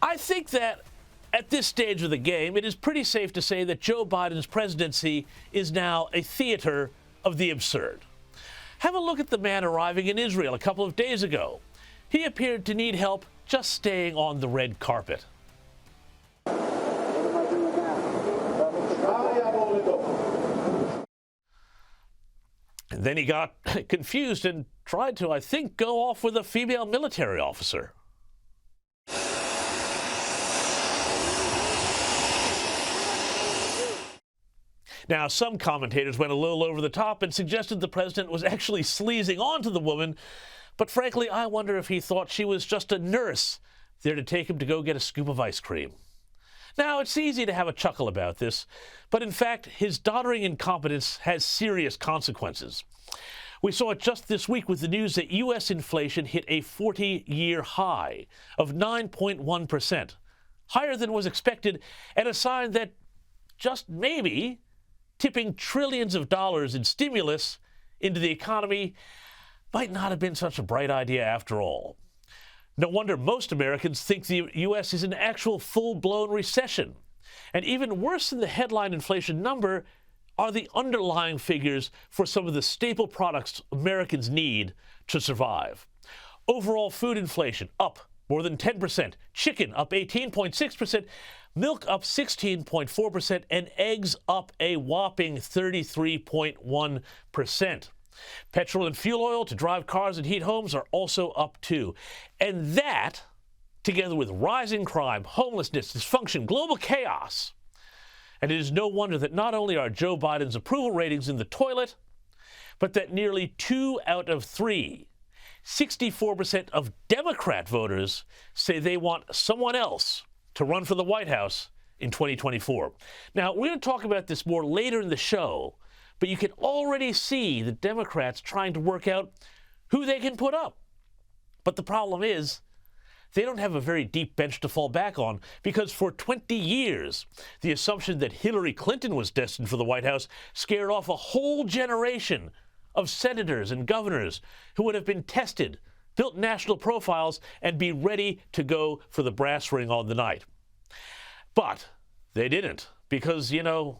I think that at this stage of the game, it is pretty safe to say that Joe Biden's presidency is now a theater of the absurd. Have a look at the man arriving in Israel a couple of days ago. He appeared to need help just staying on the red carpet. And then he got confused and tried to, I think, go off with a female military officer. Now, some commentators went a little over the top and suggested the president was actually sleazing onto the woman, but frankly, I wonder if he thought she was just a nurse there to take him to go get a scoop of ice cream. Now, it's easy to have a chuckle about this, but in fact, his doddering incompetence has serious consequences. We saw it just this week with the news that U.S. inflation hit a 40-year high of 9.1%, higher than was expected, and a sign that just maybe tipping trillions of dollars in stimulus into the economy might not have been such a bright idea after all. No wonder most Americans think the U.S. is in actual full-blown recession. And even worse than the headline inflation number are the underlying figures for some of the staple products Americans need to survive. Overall food inflation up more than 10%, chicken up 18.6%, milk up 16.4%, and eggs up a whopping 33.1%. Petrol and fuel oil to drive cars and heat homes are also up too. And that, together with rising crime, homelessness, dysfunction, global chaos. And it is no wonder that not only are Joe Biden's approval ratings in the toilet, but that nearly 2 out of 3, 64% of Democrat voters say they want someone else to run for the White House in 2024. Now, we're going to talk about this more later in the show, but you can already see the Democrats trying to work out who they can put up. But the problem is, they don't have a very deep bench to fall back on, because for 20 years, the assumption that Hillary Clinton was destined for the White House scared off a whole generation of senators and governors who would have been tested, built national profiles, and be ready to go for the brass ring on the night. But they didn't, because, you know,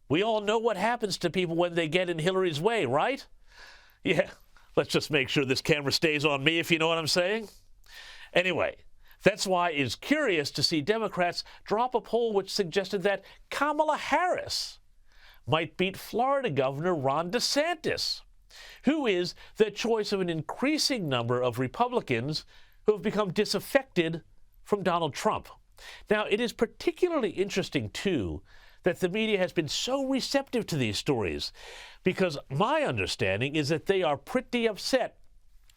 we all know what happens to people when they get in Hillary's way, right? Yeah, let's just make sure this camera stays on me, if you know what I'm saying. Anyway, that's why it's curious to see Democrats drop a poll which suggested that Kamala Harris might beat Florida Governor Ron DeSantis, who is the choice of an increasing number of Republicans who have become disaffected from Donald Trump. Now, it is particularly interesting, too, that the media has been so receptive to these stories, because my understanding is that they are pretty upset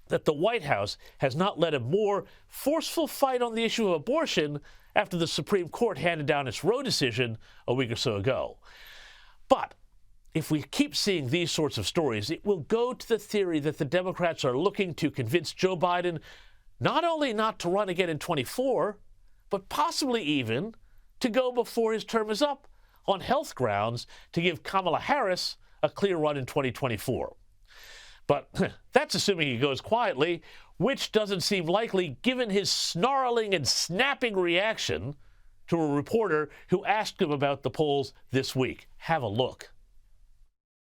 that the White House has not led a more forceful fight on the issue of abortion after the Supreme Court handed down its Roe decision a week or so ago. But if we keep seeing these sorts of stories, it will go to the theory that the Democrats are looking to convince Joe Biden not only not to run again in 24, but possibly even to go before his term is up on health grounds to give Kamala Harris a clear run in 2024. But that's assuming he goes quietly, which doesn't seem likely given his snarling and snapping reaction to a reporter who asked him about the polls this week. Have a look.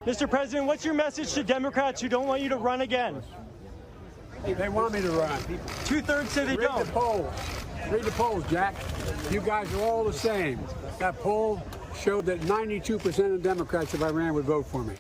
Mr. President, what's your message to Democrats who don't want you to run again? They want me to run. 2/3 say they don't. Read the polls. Read the polls, Jack. You guys are all the same. That poll showed that 92% of Democrats, if I ran, would vote for me.